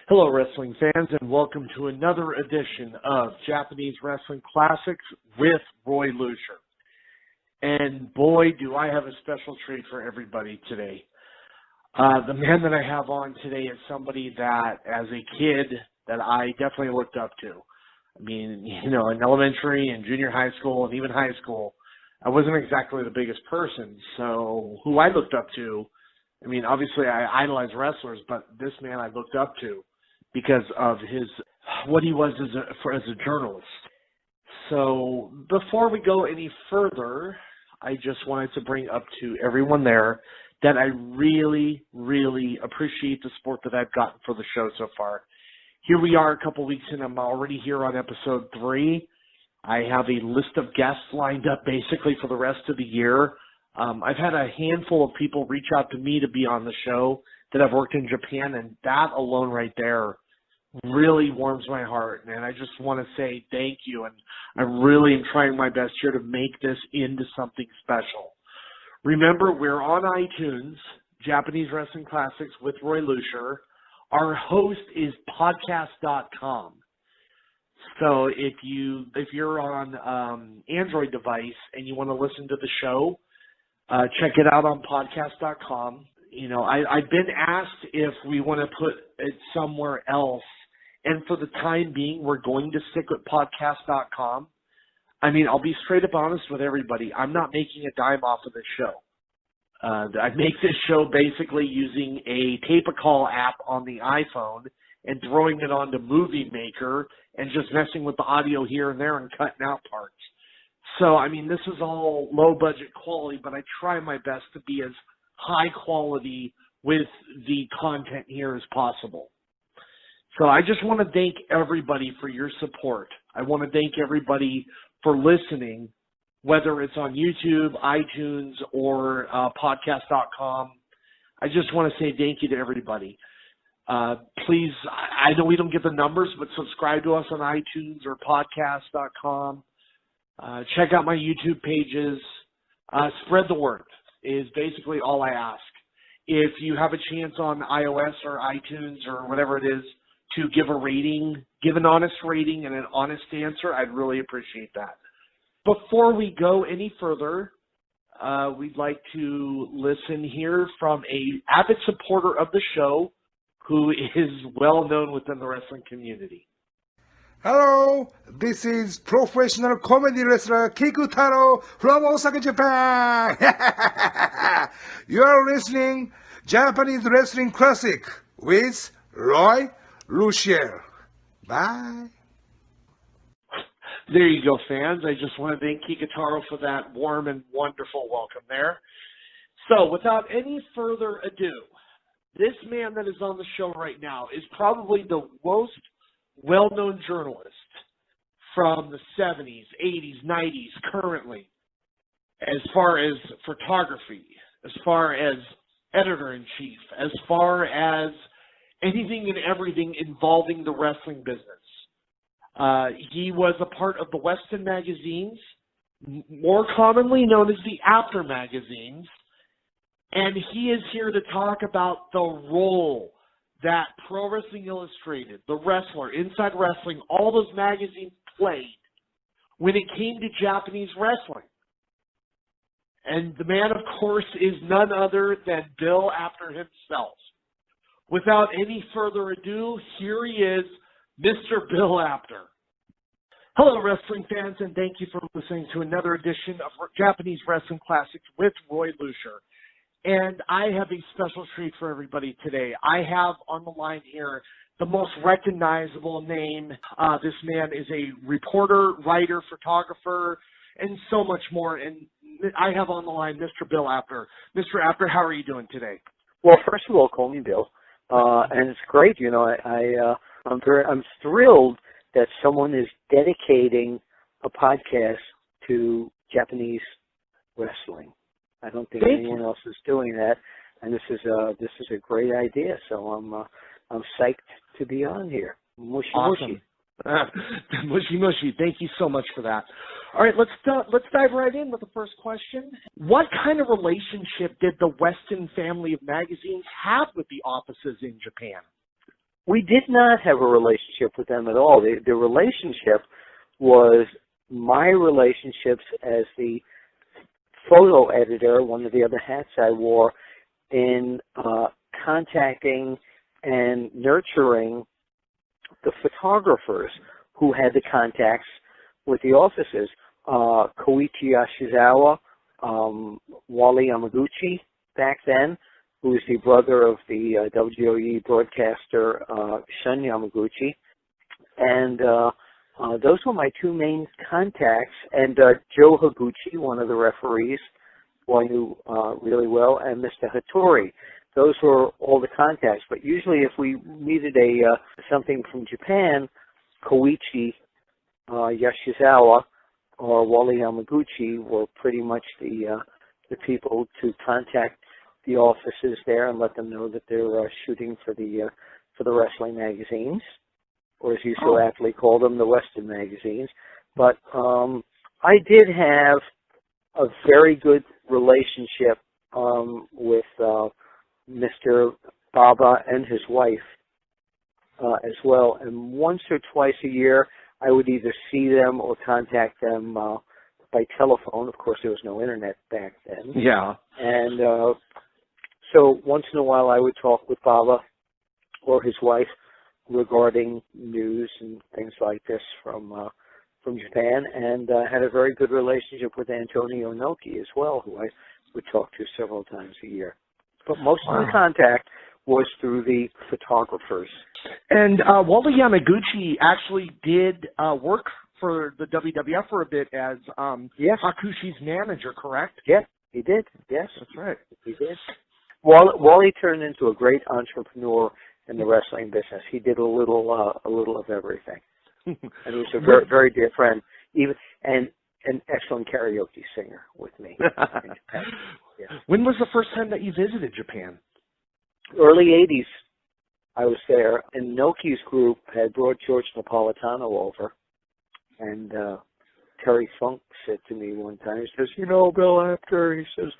Hello, wrestling fans, and welcome to another edition of Japanese Wrestling Classics with Roy Lucier. And boy, do I have a special treat for everybody today. The man that I have on today is somebody that, as a kid, that I definitely looked up to. I mean, you know, in elementary and junior high school and even high school, I wasn't exactly the biggest person. So who I looked up to, I mean, obviously I idolize wrestlers, but this man I looked up to because of what he was as a journalist. So before we go any further, I just wanted to bring up to everyone there that I really, really appreciate the support that I've gotten for the show so far. Here we are a couple weeks in. I'm already here on episode 3. I have a list of guests lined up basically for the rest of the year. I've had a handful of people reach out to me to be on the show that I've worked in Japan, and that alone right there really warms my heart. And I just want to say thank you, and I really am trying my best here to make this into something special. Remember, we're on iTunes, Japanese Wrestling Classics with Roy Lucier. Our host is podcast.com. So if you're on Android device and you want to listen to the show, check it out on podcast.com. You know, I've been asked if we want to put it somewhere else, and for the time being, we're going to stick with podcast.com. I mean, I'll be straight up honest with everybody. I'm not making a dime off of this show. I make this show basically using a tape-a-call app on the iPhone and throwing it onto Movie Maker and just messing with the audio here and there and cutting out parts. So, I mean, this is all low-budget quality, but I try my best to be as high quality with the content here as possible. So I just want to thank everybody for your support. I want to thank everybody for listening, whether it's on YouTube, iTunes, or podcast.com. I just want to say thank you to everybody. Please, I know we don't get the numbers, but subscribe to us on iTunes or podcast.com. Check out my YouTube pages. Spread the word is basically all I ask. If you have a chance on iOS or iTunes or whatever it is to give a rating, give an honest rating and an honest answer, I'd really appreciate that. Before we go any further, we'd like to listen here from a avid supporter of the show who is well known within the wrestling community. Hello, this is professional comedy wrestler Kikutaro from Osaka, Japan. You are listening Japanese Wrestling Classic with Roy Lucier. Bye. There you go, fans. I just want to thank Kikutaro for that warm and wonderful welcome there. So, without any further ado, this man that is on the show right now is probably the most well-known journalist from the 70s, 80s, 90s, currently, as far as photography, as far as editor-in-chief, as far as anything and everything involving the wrestling business. He was a part of the Western magazines, more commonly known as the Apter magazines, and he is here to talk about the role that Pro Wrestling Illustrated, The Wrestler, Inside Wrestling, all those magazines played when it came to Japanese wrestling. And the man, of course, is none other than Bill Apter himself. Without any further ado, here he is, Mr. Bill Apter. Hello, wrestling fans, and thank you for listening to another edition of Japanese Wrestling Classics with Roy Lucier. And I have a special treat for everybody today. I have on the line here the most recognizable name. This man is a reporter, writer, photographer, and so much more. And I have on the line Mr. Bill Apter. Mr. Apter, how are you doing today? Well, first of all, call me Bill. And it's great. You know, I'm thrilled that someone is dedicating a podcast to Japanese wrestling. I don't think anyone else is doing that. and this is a great idea. So I'm psyched to be on here. Mushy Awesome. mushy. Mushy mushy. Thank you so much for that. All right, let's dive right in with the first question. What kind of relationship did the Weston family of magazines have with the offices in Japan? We did not have a relationship with them at all. The relationship was my relationships as the photo editor, one of the other hats I wore, in contacting and nurturing the photographers who had the contacts with the offices. Koichi Yashizawa, Wally Yamaguchi back then, who is the brother of the WOE broadcaster Shun Yamaguchi. And those were my two main contacts. And Joe Higuchi, one of the referees, who I knew really well, and Mr. Hattori. Those were all the contacts. But usually if we needed something from Japan, Koichi Yashizawa or Wally Yamaguchi were pretty much the people to contact the offices there and let them know that they're shooting for the wrestling magazines, or as you so aptly call them, the Western magazines. But I did have a very good relationship with Mr. Baba and his wife as well. And once or twice a year, I would either see them or contact them by telephone. Of course, there was no internet back then. Yeah. And so once in a while, I would talk with Baba or his wife regarding news and things like this from Japan, and had a very good relationship with Antonio Inoki as well, who I would talk to several times a year. But most of the contact was through the photographers. And Wally Yamaguchi actually did work for the WWF for a bit as Yes. Hakushi's manager, correct? Yes, he did. Yes, That's right. he did. Wally turned into a great entrepreneur in the wrestling business. He did a little of everything, and he was a very, very dear friend, even and an excellent karaoke singer with me in Japan. Yes. When was the first time that you visited Japan? Early 80s, I was there, and Noki's group had brought George Napolitano over, and Terry Funk said to me one time, he says, Bill Apter, he says,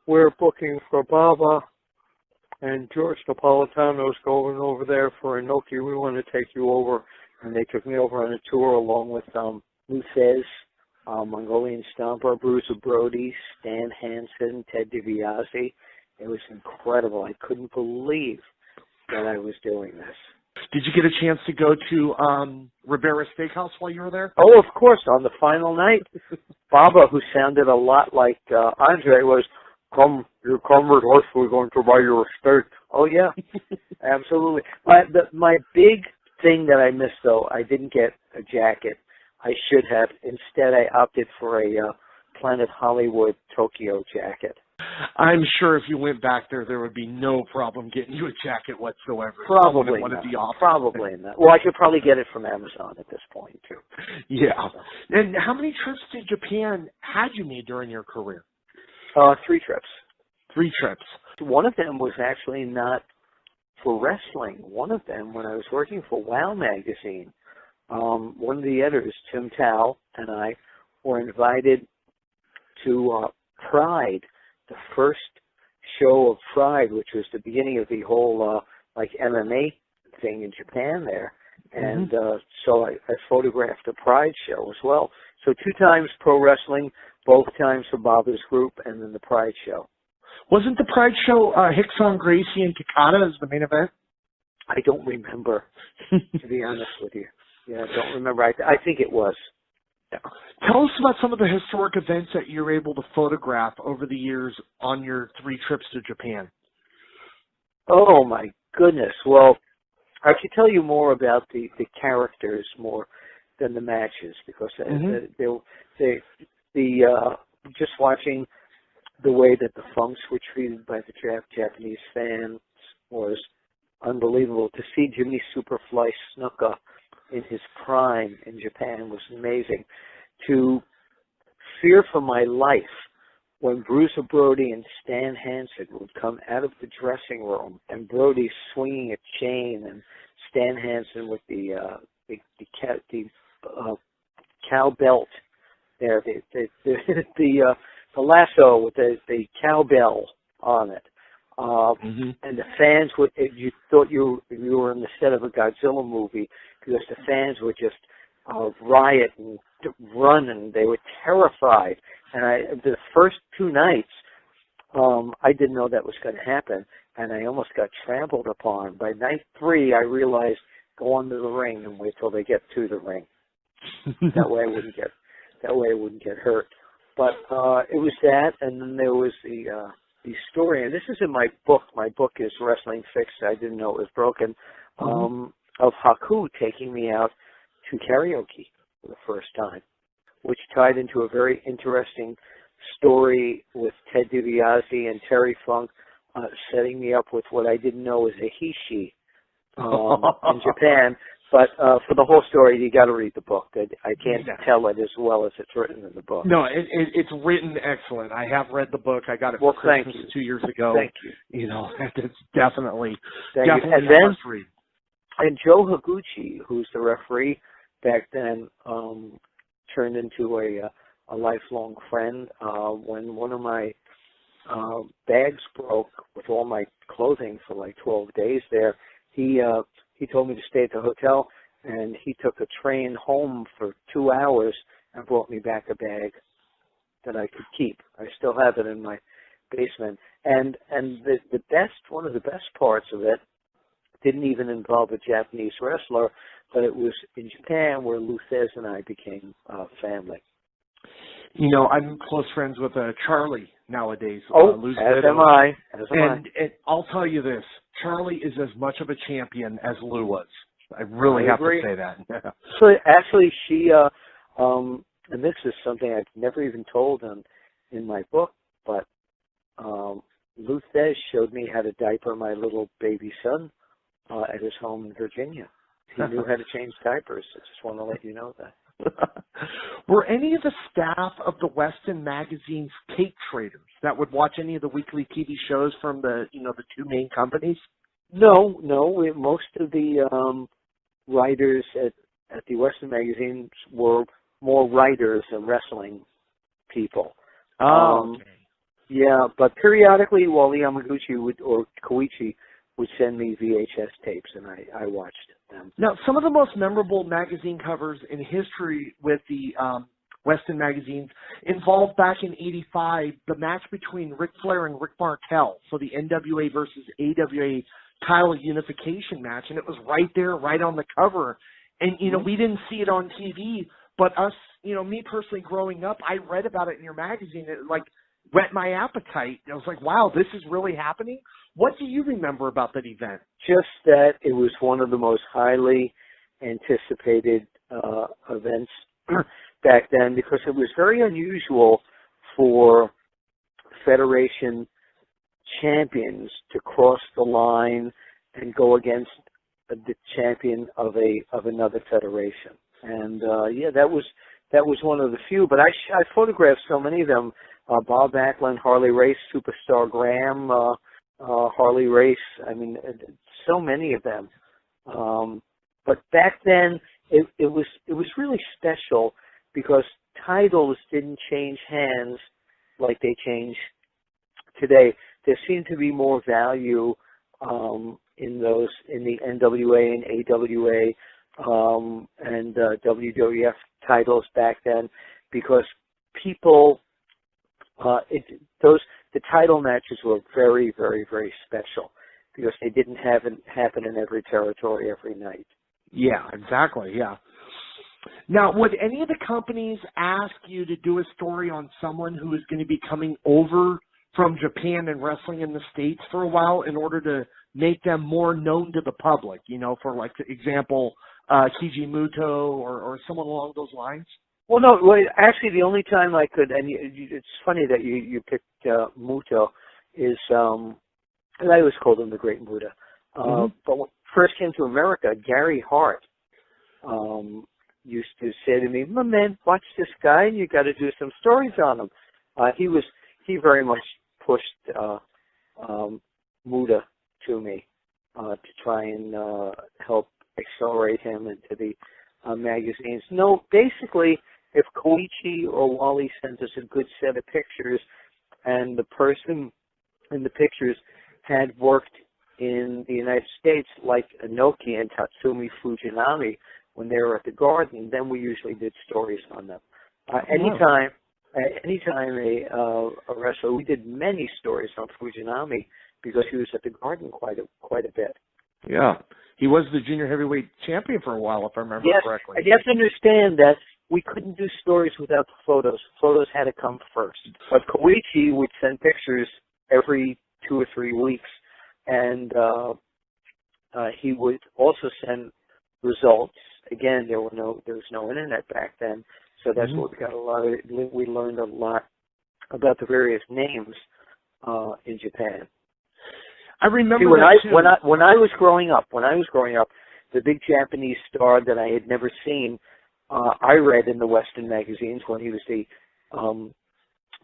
we're booking for Baba, and George Napolitano's going over there for Inoki. We want to take you over. And they took me over on a tour along with Lou Thez, Mongolian Stomper, Bruiser Brody, Stan Hansen, Ted DiBiase. It was incredible. I couldn't believe that I was doing this. Did you get a chance to go to Ribera Steakhouse while you were there? Oh, of course. On the final night, Baba, who sounded a lot like Andre, was, you come with us, we're going to buy you a steak. Oh, yeah, absolutely. My big thing that I missed, though, I didn't get a jacket. I should have. Instead, I opted for a Planet Hollywood Tokyo jacket. I'm sure if you went back there would be no problem getting you a jacket whatsoever. Probably not. Probably not. Well, I could probably get it from Amazon at this point, too. Yeah. And how many trips to Japan had you made during your career? 3 trips. 3 trips. One of them was actually not for wrestling. One of them, when I was working for WOW magazine, one of the editors, Tim Tao, and I were invited to Pride, the first show of Pride, which was the beginning of the whole MMA thing in Japan there. And so I photographed the Pride show as well. So 2 times pro wrestling, both times for Baba's group, and then the Pride show. Wasn't the Pride show Hickson, Gracie, and Takada as the main event? I don't remember, to be honest with you. Yeah, I don't remember. I think it was. Yeah. Tell us about some of the historic events that you were able to photograph over the years on your 3 trips to Japan. Oh, my goodness. Well, I could tell you more about the characters more than the matches, because just watching the way that the Funks were treated by the Japanese fans was unbelievable. To see Jimmy Superfly Snuka in his prime in Japan was amazing. To fear for my life when Bruiser Brody and Stan Hansen would come out of the dressing room, and Brody swinging a chain, and Stan Hansen with the cow belt there, the lasso with the cowbell on it, and the fans would, you thought you were in the set of a Godzilla movie, because the fans would just riot and run, and they were terrified. And the first 2 nights, I didn't know that was going to happen, and I almost got trampled upon. By night 3, I realized, go under the ring and wait till they get to the ring. That way I wouldn't get hurt. But it was that, and then there was the story, and this is in my book. My book is Wrestling Fixed. I didn't know it was broken. Of Haku taking me out to karaoke for the first time, which tied into a very interesting story with Ted DiBiase and Terry Funk setting me up with what I didn't know was a he-she in Japan. But for the whole story, you got to read the book. I can't tell it as well as it's written in the book. No, it's written excellent. I have read the book. I got it for Christmas 2 years ago. Thank you. You know, it's definitely and then, must read. And Joe Higuchi, who's the referee back then, turned into a lifelong friend. When one of my bags broke with all my clothing for like 12 days there, he told me to stay at the hotel, and he took a train home for 2 hours and brought me back a bag that I could keep. I still have it in my basement. And the best, one of the best parts of it didn't even involve a Japanese wrestler, but it was in Japan where Lou Thez and I became family. You know, I'm close friends with Charlie nowadays. Lou's as am I. And I'll tell you this, Charlie is as much of a champion as Lou was. I really have to say that. So actually, she, and this is something I've never even told in my book, but Lou Thez showed me how to diaper my little baby son at his home in Virginia. He knew how to change diapers. I just want to let you know that. Were any of the staff of the Weston magazine's tape traders that would watch any of the weekly TV shows from the 2 main companies? No. Most of the writers at the Western magazines were more writers than wrestling people. Okay. Yeah, but periodically, Wally Yamaguchi or Koichi would send me VHS tapes, and I watched them. Now, some of the most memorable magazine covers in history with the Weston magazines involved back in '85 the match between Ric Flair and Rick Martel for the NWA versus AWA title unification match, and it was right there, right on the cover. And, we didn't see it on TV, but us, me personally growing up, I read about it in your magazine. It, whet my appetite. I was like, wow, this is really happening? What do you remember about that event? Just that it was one of the most highly anticipated events back then, because it was very unusual for Federation champions to cross the line and go against the champion of another federation. And that was one of the few. But I photographed so many of them. Bob Backlund, Harley Race, Superstar Graham, Harley Race. I mean, so many of them. But back then, it was really special because titles didn't change hands like they change today. There seemed to be more value in the NWA and AWA and WWF titles back then, because people. The title matches were very, very, very special because they didn't happen in every territory every night. Yeah, exactly. Yeah. Now, would any of the companies ask you to do a story on someone who is going to be coming over from Japan and wrestling in the States for a while in order to make them more known to the public? For example, Keiji Muto or someone along those lines? Well, no. Actually, the only time I could, and it's funny that you picked Muto, is and I always called him the Great Muta. But when I first came to America, Gary Hart used to say to me, "My man, watch this guy, and you got to do some stories on him." He was he very much pushed Muda to me to try and help accelerate him into the magazines. No, basically, if Koichi or Wally sent us a good set of pictures and the person in the pictures had worked in the United States like Inoki and Tatsumi Fujinami when they were at the Garden, then we usually did stories on them. Anytime a wrestler, we did many stories on Fujinami because he was at the Garden quite a bit. Yeah. He was the junior heavyweight champion for a while, if I remember correctly. You have to understand that we couldn't do stories without the photos. Photos had to come first. But Koichi would send pictures every 2 or 3 weeks, and he would also send results. Again, there was no internet back then, so that's what we got we learned a lot about the various names in Japan. I remember when I was growing up, the big Japanese star that I had never seen, I read in the Western magazines when he was the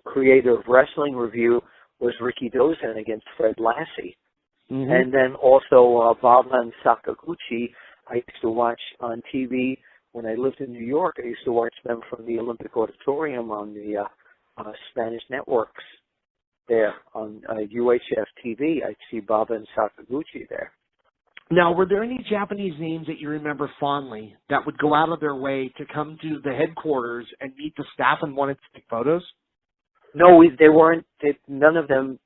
creator of Wrestling Review, was Ricky Dozen against Fred Lassie. And then also Baba Sakaguchi, I used to watch on TV when I lived in New York. I used to watch them from the Olympic Auditorium on the Spanish networks there on UHF TV. I'd see Baba and Sakaguchi there. Now, were there any Japanese names that you remember fondly that would go out of their way to come to the headquarters and meet the staff and wanted to take photos? No, they weren't. None of them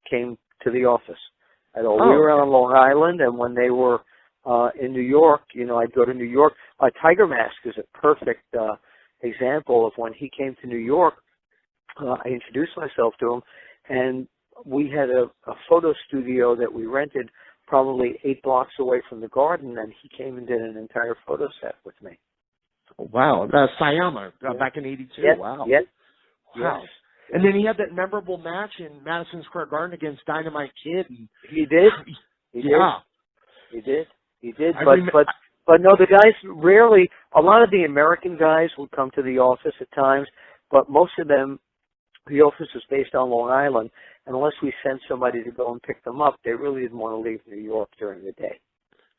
came to the office at all. We were on Long Island, and when they were in New York, I'd go to New York. Tiger Mask is a perfect example of when he came to New York. I introduced myself to him, and we had a photo studio that we rented probably 8 blocks away from the Garden, and he came and did an entire photo set with me. Wow. Sayama, back in 82. Yes, Wow. Yes. Wow. Yes. And then he had that memorable match in Madison Square Garden against Dynamite Kid. And he did. He did. But no, the guys rarely, a lot of the American guys would come to the office at times, but most of them, the office was based on Long Island, and unless we sent somebody to go and pick them up, they really didn't want to leave New York during the day.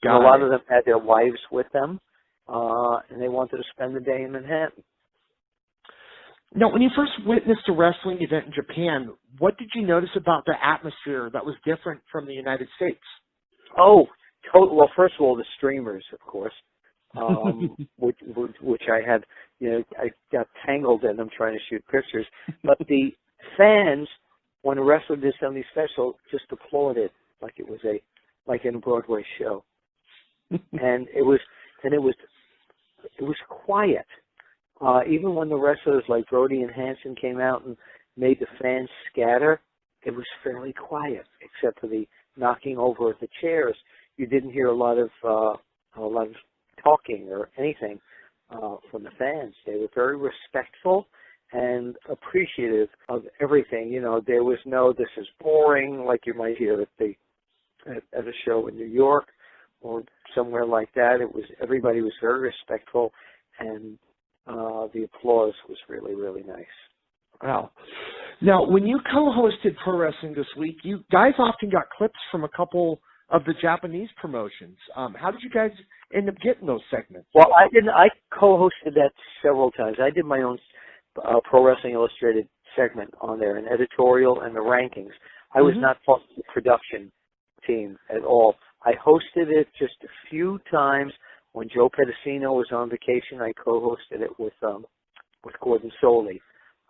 A lot of them had their wives with them, and they wanted to spend the day in Manhattan. Now, when you first witnessed a wrestling event in Japan, what did you notice about the atmosphere that was different from the United States? Oh, well, first of all, the streamers, of course, which I had, I got tangled in them trying to shoot pictures. But the fans, when a wrestler did something special, just applauded like it was in a Broadway show, and it was quiet. Even when the wrestlers like Brody and Hansen came out and made the fans scatter, it was fairly quiet, except for the knocking over of the chairs. You didn't hear a lot of talking or anything from the fans. They were very respectful and appreciative of everything. There was no "this is boring" like you might hear at a show in New York or somewhere like that. Everybody was very respectful, and the applause was really, really nice. Wow. Now, when you co-hosted Pro Wrestling This Week, you guys often got clips from a couple of the Japanese promotions. How did you guys end up getting those segments? Well, I didn't. I co-hosted that several times. I did my own Pro Wrestling Illustrated segment on there, an editorial and the rankings. I was not part of the production team at all. I hosted it just a few times. When Joe Pedicino was on vacation, I co-hosted it with Gordon Soley.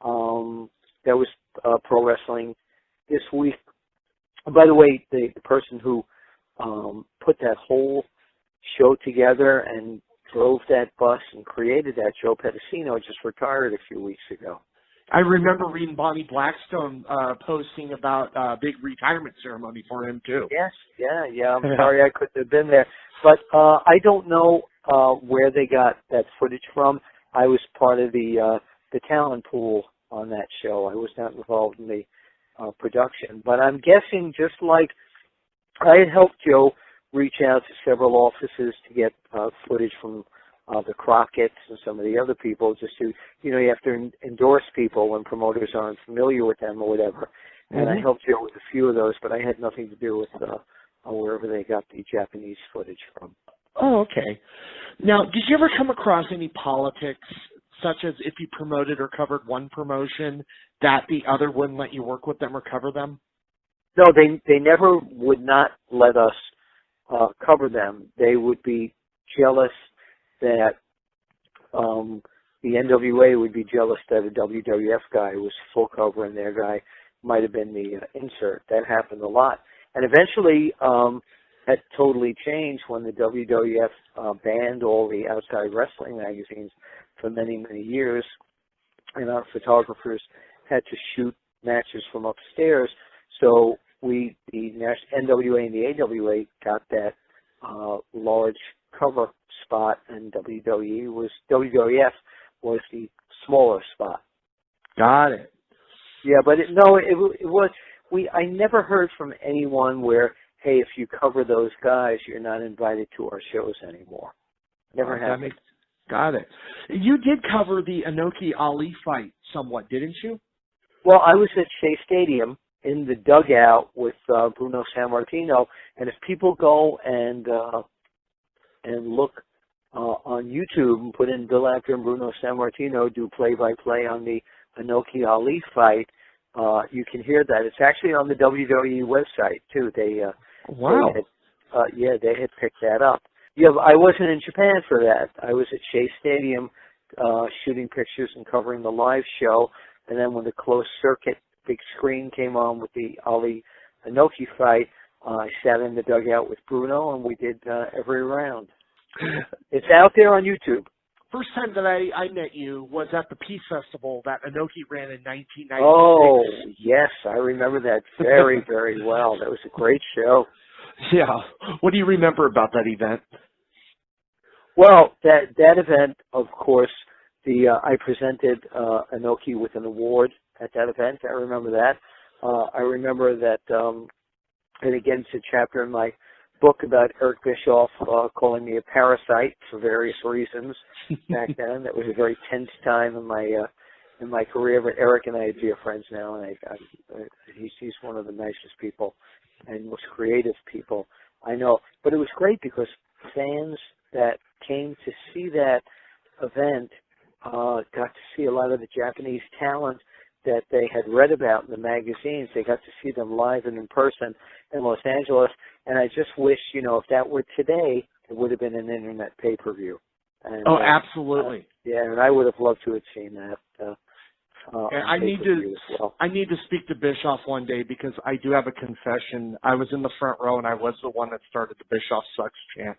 That was Pro Wrestling This Week. By the way, the person who put that whole show together and drove that bus and created that, Joe Pedicino, just retired a few weeks ago. I remember reading Bonnie Blackstone posting about a big retirement ceremony for him, too. Yes, yeah. I'm sorry I couldn't have been there. But I don't know where they got that footage from. I was part of the talent pool on that show. I was not involved in the production. But I'm guessing just like I had helped Joe reach out to several offices to get footage from the Crockett's and some of the other people, just to, you know, you have to endorse people when promoters aren't familiar with them or whatever. And I helped Joe with a few of those, but I had nothing to do with wherever they got the Japanese footage from. Oh, okay. Now, did you ever come across any politics, such as if you promoted or covered one promotion, that the other wouldn't let you work with them or cover them? No, they never would not let us cover them. They would be jealous that the NWA would be jealous that a WWF guy was full cover and their guy might have been the insert. That happened a lot. And eventually that totally changed when the WWF banned all the outside wrestling magazines for many, many years, and our photographers had to shoot matches from upstairs. So the NWA and the AWA got that large cover spot, and WWF was the smaller spot. Got it. Yeah, but it was. I never heard from anyone where, hey, if you cover those guys, you're not invited to our shows anymore. Never happened. Got it. You did cover the Inoki Ali fight somewhat, didn't you? Well, I was at Shea Stadium in the dugout with Bruno Sammartino, and if people go and look on YouTube and put in Bill Apter and Bruno Sammartino do play-by-play on the Inoki Ali fight, you can hear that. It's actually on the WWE website too. Wow. They had picked that up. Yeah, I wasn't in Japan for that. I was at Shea Stadium shooting pictures and covering the live show. And then when the closed circuit big screen came on with the Ali Inoki fight, I sat in the dugout with Bruno and we did every round. It's out there on YouTube. First time that I met you was at the Peace Festival that Inoki ran in 1996. Oh, yes, I remember that very, very well. That was a great show. Yeah. What do you remember about that event? Well, that event, of course, I presented Inoki with an award at that event. I remember that. I remember that, and again, it's a chapter in my book about Eric Bischoff calling me a parasite for various reasons back then. That was a very tense time in my career. But Eric and I are dear friends now, and he's one of the nicest people and most creative people I know. But it was great because fans that came to see that event got to see a lot of the Japanese talent that they had read about in the magazines. They got to see them live and in person in Los Angeles. And I just wish, if that were today, it would have been an internet pay-per-view. And, absolutely. And I would have loved to have seen that. I need to speak to Bischoff one day because I do have a confession. I was in the front row and I was the one that started the Bischoff sucks chant.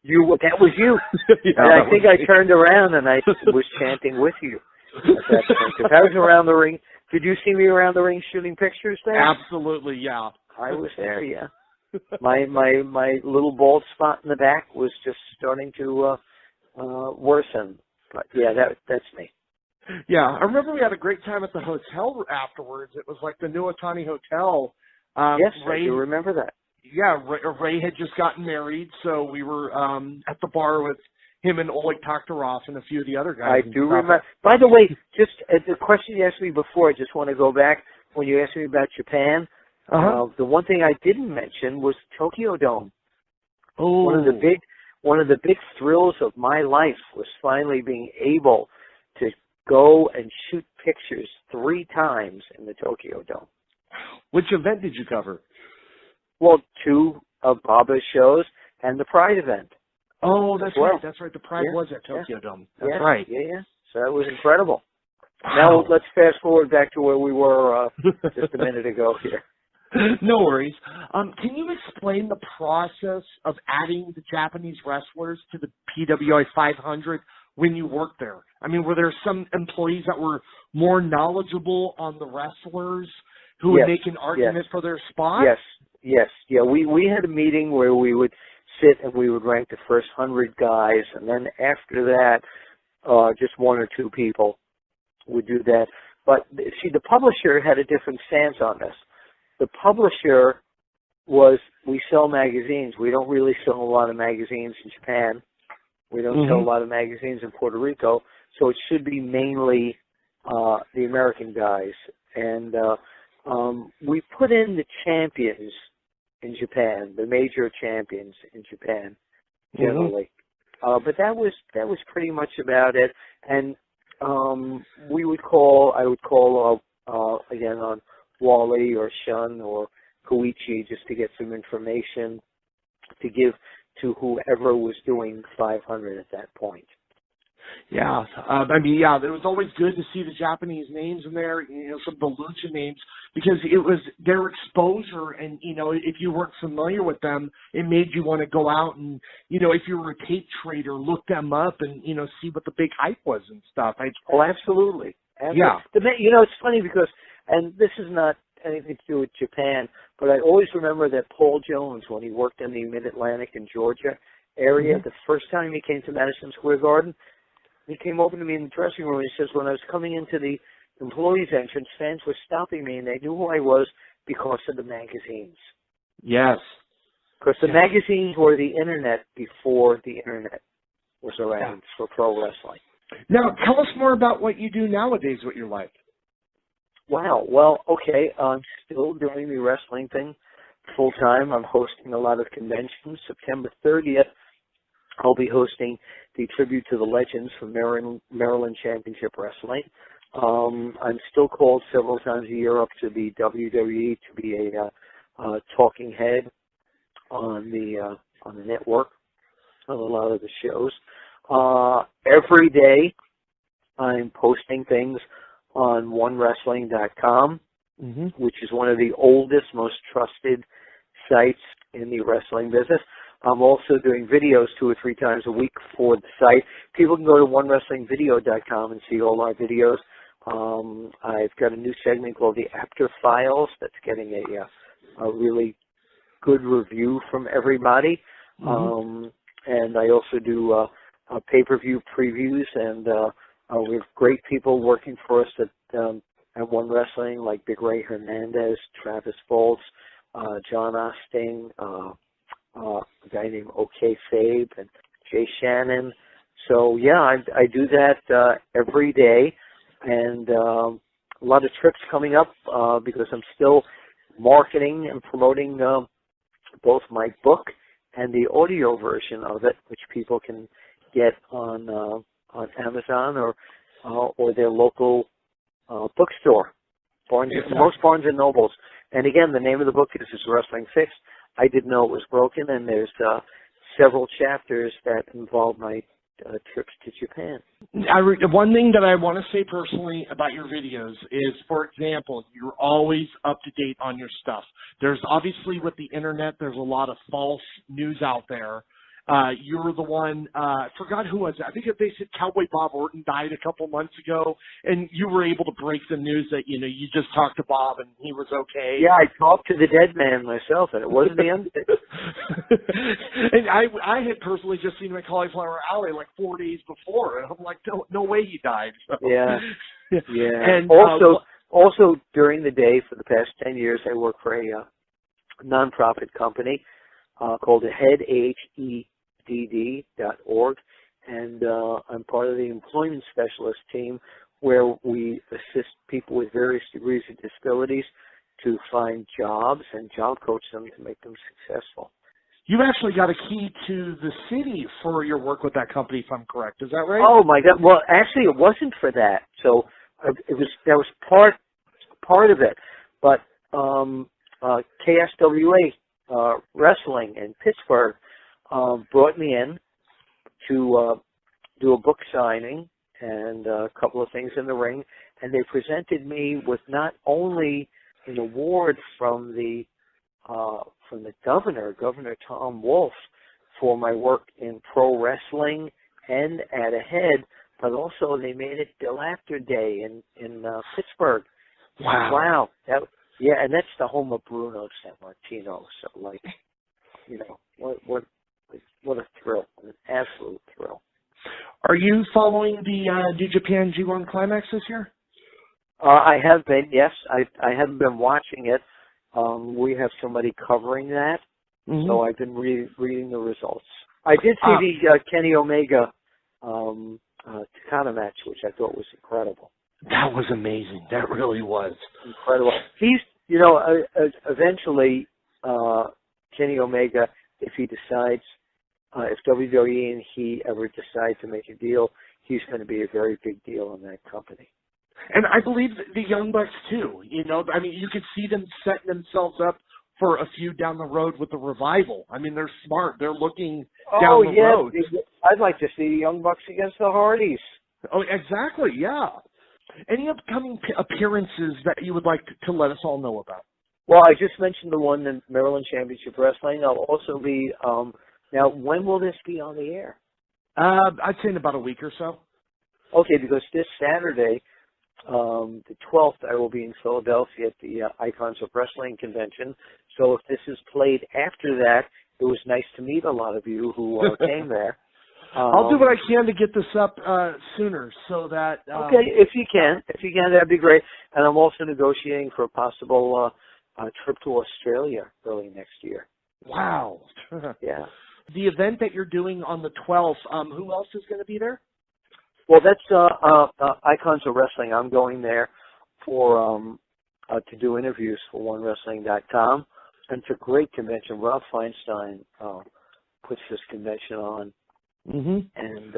That was you. Yeah, and I think I turned around and I was chanting with you at that point. Because I was around the ring. Did you see me around the ring shooting pictures there? Absolutely, yeah. I was there, yeah. My little bald spot in the back was just starting to worsen. But yeah, that's me. Yeah, I remember we had a great time at the hotel afterwards. It was like the New Otani Hotel. Yes, I do remember that. Yeah, Ray had just gotten married, so we were at the bar with him and Oleg Taktarov and a few of the other guys. I do remember. By the way, just the question you asked me before, I just want to go back. When you asked me about Japan, the one thing I didn't mention was Tokyo Dome. Oh. One of the big thrills of my life was finally being able to go and shoot pictures 3 times in the Tokyo Dome. Which event did you cover? Well, 2 of Baba's shows and the Pride event. Oh, that's right. That's right. The Pride was at Tokyo Dome. That's right. Yeah. So that was incredible. Wow. Now let's fast forward back to where we were just a minute ago here. No worries. Can you explain the process of adding the Japanese wrestlers to the PWI 500 when you worked there? I mean, were there some employees that were more knowledgeable on the wrestlers who would make an argument for their spot? Yes. Yeah, we had a meeting where we would sit and we would rank the first 100 guys, and then after that, just 1 or 2 people would do that. But see, the publisher had a different stance on this. The publisher was, we sell magazines. We don't really sell a lot of magazines in Japan. We don't sell a lot of magazines in Puerto Rico, so it should be mainly the American guys. And we put in the champions in Japan, the major champions in Japan, generally. But that was pretty much about it. And I would call again on Wally or Shun or Koichi just to get some information to give to whoever was doing 500 at that point. Yeah, it was always good to see the Japanese names in there, some of the lucha names, because it was their exposure, and, if you weren't familiar with them, it made you want to go out and, if you were a tape trader, look them up and, see what the big hype was and stuff. Absolutely. Yeah. It's funny because, and this is not anything to do with Japan, but I always remember that Paul Jones, when he worked in the Mid-Atlantic and Georgia area, the first time he came to Madison Square Garden, he came over to me in the dressing room and he says, when I was coming into the employees entrance, fans were stopping me and they knew who I was because of the magazines. Yes. Because the magazines were the internet before the internet was around for pro wrestling. Now, tell us more about what you do nowadays with your life. Wow. Well, okay. I'm still doing the wrestling thing full time. I'm hosting a lot of conventions. September 30th, I'll be hosting the Tribute to the Legends for Maryland Championship Wrestling. I'm still called several times a year up to the WWE to be a talking head on the network on a lot of the shows. Every day, I'm posting things on OneWrestling.com, which is one of the oldest, most trusted sites in the wrestling business. I'm also doing videos 2 or 3 times a week for the site. People can go to OneWrestlingVideo.com and see all our videos. I've got a new segment called the Apter Files that's getting a really good review from everybody. And I also do pay-per-view previews, and we have great people working for us at One Wrestling, like Big Ray Hernandez, Travis Bolts, John Osting, a guy named OK Fabe, and Jay Shannon. So, yeah, I do that every day, and a lot of trips coming up because I'm still marketing and promoting both my book and the audio version of it, which people can get on Amazon or their local bookstore, most Barnes and Nobles. And again, the name of the book is Wrestling Fixed. I didn't know it was broken, and there's several chapters that involve my trips to Japan. One thing that I want to say personally about your videos is, for example, you're always up to date on your stuff. There's obviously with the internet, there's a lot of false news out there. You're the one, I forgot who was it. I think they said Cowboy Bob Orton died a couple months ago, and you were able to break the news that, you just talked to Bob and he was okay. Yeah, I talked to the dead man myself, and it wasn't the end. And I had personally just seen him at Cauliflower Alley like 4 days before, and I'm like, no way he died. So. Yeah. And also during the day for the past 10 years, I work for a nonprofit company called headadd.org, and I'm part of the employment specialist team where we assist people with various degrees of disabilities to find jobs and job coach them to make them successful. You actually got a key to the city for your work with that company, if I'm correct. Is that right? Oh my God! Well, actually, it wasn't for that. So that was part of it. But KSWA Wrestling in Pittsburgh brought me in to do a book signing and a couple of things in the ring, and they presented me with not only an award from the Governor Tom Wolf, for my work in pro wrestling and at Ahead, but also they made it Bill Apter Day in Pittsburgh. Wow. And that's the home of Bruno Sammartino. So, like, what a thrill, an absolute thrill. Are you following the New Japan G1 Climax this year? I have been, yes. I haven't been watching it. We have somebody covering that, So I've been reading the results. I did see the Kenny Omega Takada match, which I thought was incredible. That was amazing. That really was. Incredible. He's, eventually, Kenny Omega, if he decides, if WWE and he ever decide to make a deal, he's going to be a very big deal in that company. And I believe the Young Bucks, too. You could see them setting themselves up for a feud down the road with the Revival. I mean, they're smart. They're looking down the road. I'd like to see the Young Bucks against the Hardys. Oh, exactly, yeah. Any upcoming appearances that you would like to let us all know about? Well, I just mentioned the one in Maryland Championship Wrestling. I'll also be, now, when will this be on the air? I'd say in about a week or so. Okay, because this Saturday, the 12th, I will be in Philadelphia at the Icons of Wrestling convention. So if this is played after that, it was nice to meet a lot of you who came there. I'll do what I can to get this up sooner so that... okay, if you can, that'd be great. And I'm also negotiating for a possible trip to Australia early next year. Wow. Yeah. The event that you're doing on the 12th, who else is going to be there? Well, that's Icons of Wrestling. I'm going there for to do interviews for OneWrestling.com. And it's a great convention. Rob Feinstein puts this convention on. And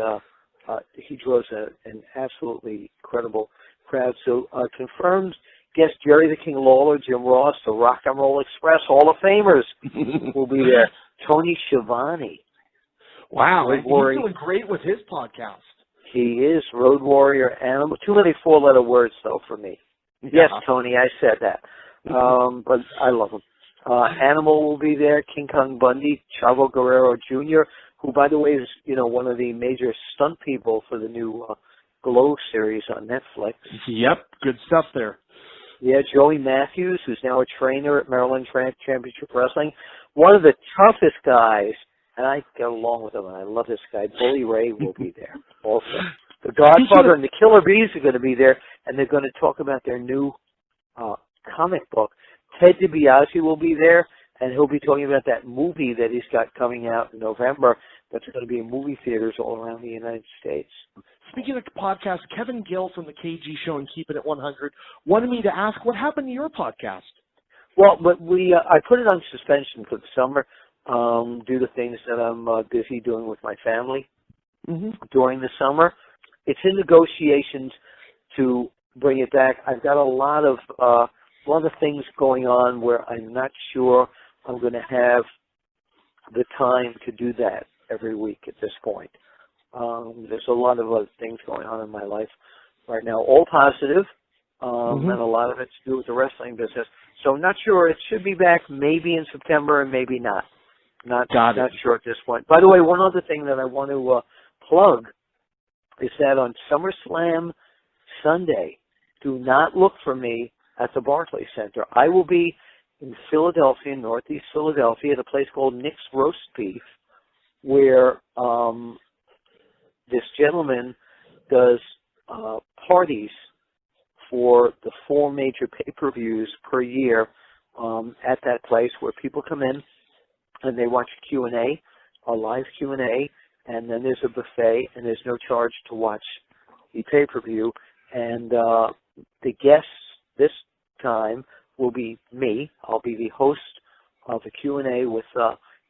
he draws an absolutely incredible crowd. So confirmed guest Jerry the King Lawler, Jim Ross, the Rock and Roll Express Hall of Famers will be there. Tony Schiavone. Wow, he's doing great with his podcast. He is Road Warrior Animal. Too many four-letter words, though, for me. Yeah. Yes, Tony, I said that. But I love him. Animal will be there. King Kong Bundy, Chavo Guerrero Jr., who, by the way, is one of the major stunt people for the new Glow series on Netflix. Yep, good stuff there. Yeah, Joey Matthews, who's now a trainer at Maryland Championship Wrestling. One of the toughest guys, and I get along with him, and I love this guy. Bully Ray will be there also. The Godfather and the Killer Bees are going to be there, and they're going to talk about their new comic book. Ted DiBiase will be there, and he'll be talking about that movie that he's got coming out in November that's going to be in movie theaters all around the United States. Speaking of podcasts, Kevin Gill from the KG Show and Keep It at 100 wanted me to ask, what happened to your podcast? Well, but I put it on suspension for the summer due to things that I'm busy doing with my family during the summer. It's in negotiations to bring it back. I've got a lot of things going on where I'm not sure I'm going to have the time to do that every week at this point. There's a lot of other things going on in my life right now, all positive, and a lot of it's to do with the wrestling business. So I'm not sure. It should be back maybe in September and maybe not. Not sure at this point. By the way, one other thing that I want to plug is that on SummerSlam Sunday, do not look for me at the Barclays Center. I will be in Philadelphia, Northeast Philadelphia, at a place called Nick's Roast Beef, where this gentleman does parties for the 4 major pay-per-views per year at that place, where people come in and they watch Q&A, a live Q&A, and then there's a buffet, and there's no charge to watch the pay-per-view. And the guests this time will be me. I'll be the host of the Q&A with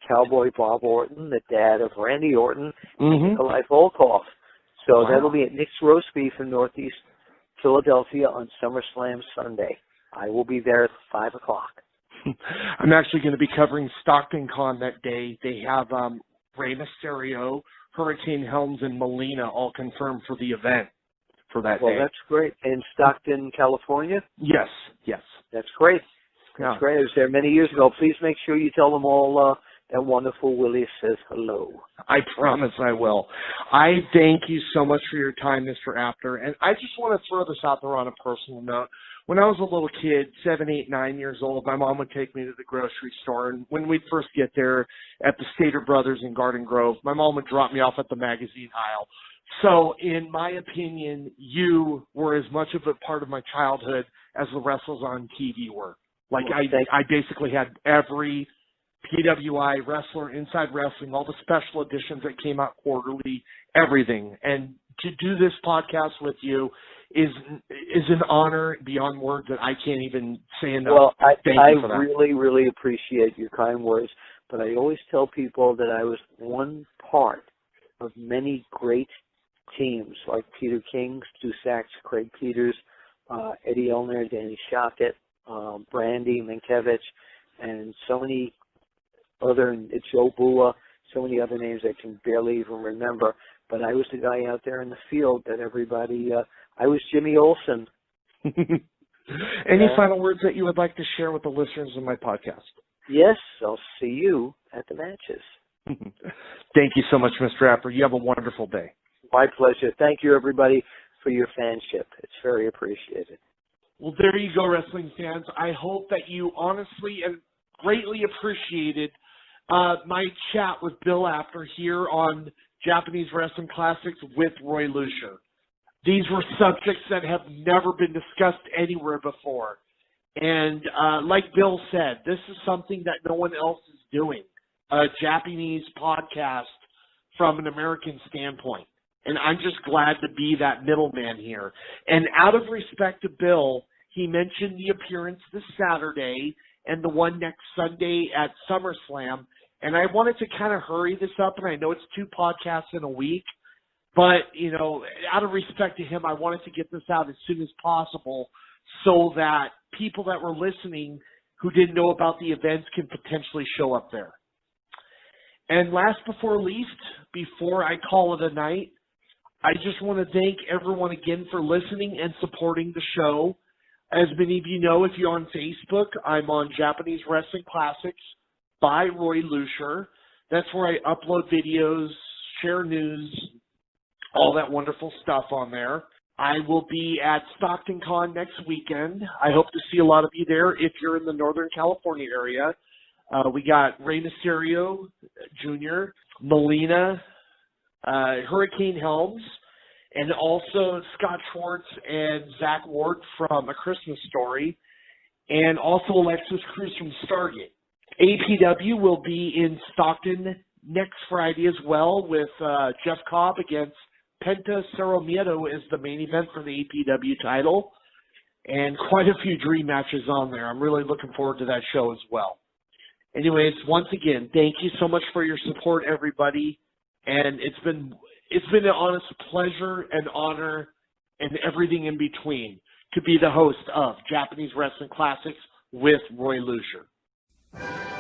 Cowboy Bob Orton, the dad of Randy Orton, and Nikolai Volkov. So that'll be at Nick's Roast Beef in Northeast Philadelphia on SummerSlam Sunday. I will be there at 5 o'clock. I'm actually going to be covering Stockton Con that day. They have Rey Mysterio, Hurricane Helms, and Melina all confirmed for the event for that day. Well, that's great. In Stockton, California? Yes. That's great. That's great. I was there many years ago. Please make sure you tell them all that wonderful Willie says hello. I promise I will. I thank you so much for your time, Mr. Apter. And I just want to throw this out there on a personal note. When I was a little kid, 7, 8, 9 years old, my mom would take me to the grocery store. And when we'd first get there at the Stater Brothers in Garden Grove, my mom would drop me off at the magazine aisle. So in my opinion, you were as much of a part of my childhood as the wrestlers on TV were. Like I basically had every PWI, Wrestler, Inside Wrestling, all the special editions that came out quarterly, everything. And to do this podcast with you is an honor beyond words that I can't even say enough. Well, I that. really, really appreciate your kind words, but I always tell people that I was one part of many great teams like Peter King, Stu Sachs, Craig Peters, Eddie Elner, Danny Shockett, Brandy Minkiewicz, and so many other, Joe Bua, so many other names I can barely even remember. But I was the guy out there in the field that everybody, I was Jimmy Olsen. Any final words that you would like to share with the listeners of my podcast? Yes, I'll see you at the matches. Thank you so much, Mr. Apter. You have a wonderful day. My pleasure. Thank you, everybody, for your fanship. It's very appreciated. Well, there you go, wrestling fans. I hope that you honestly and greatly appreciated my chat with Bill Apter here on Japanese Wrestling Classics with Roy Lucier. These were subjects that have never been discussed anywhere before. And like Bill said, this is something that no one else is doing, a Japanese podcast from an American standpoint. And I'm just glad to be that middleman here. And out of respect to Bill, he mentioned the appearance this Saturday and the one next Sunday at SummerSlam. And I wanted to kind of hurry this up, and I know it's 2 podcasts in a week. But, you know, out of respect to him, I wanted to get this out as soon as possible so that people that were listening who didn't know about the events can potentially show up there. And last before least, before I call it a night, I just want to thank everyone again for listening and supporting the show. As many of you know, if you're on Facebook, I'm on Japanese Wrestling Classics by Roy Lucier. That's where I upload videos, share news, all that wonderful stuff on there. I will be at Stockton Con next weekend. I hope to see a lot of you there if you're in the Northern California area. We got Rey Mysterio Jr., Melina, Hurricane Helms, and also Scott Schwartz and Zach Ward from A Christmas Story, and also Alexis Cruz from Stargate. APW will be in Stockton next Friday as well with Jeff Cobb against Penta Cerro Miedo is the main event for the APW title, and quite a few dream matches on there. I'm really looking forward to that show as well. Anyways, once again, thank you so much for your support, everybody, and it's been an honest pleasure and honor and everything in between to be the host of Japanese Wrestling Classics with Roy Lucier.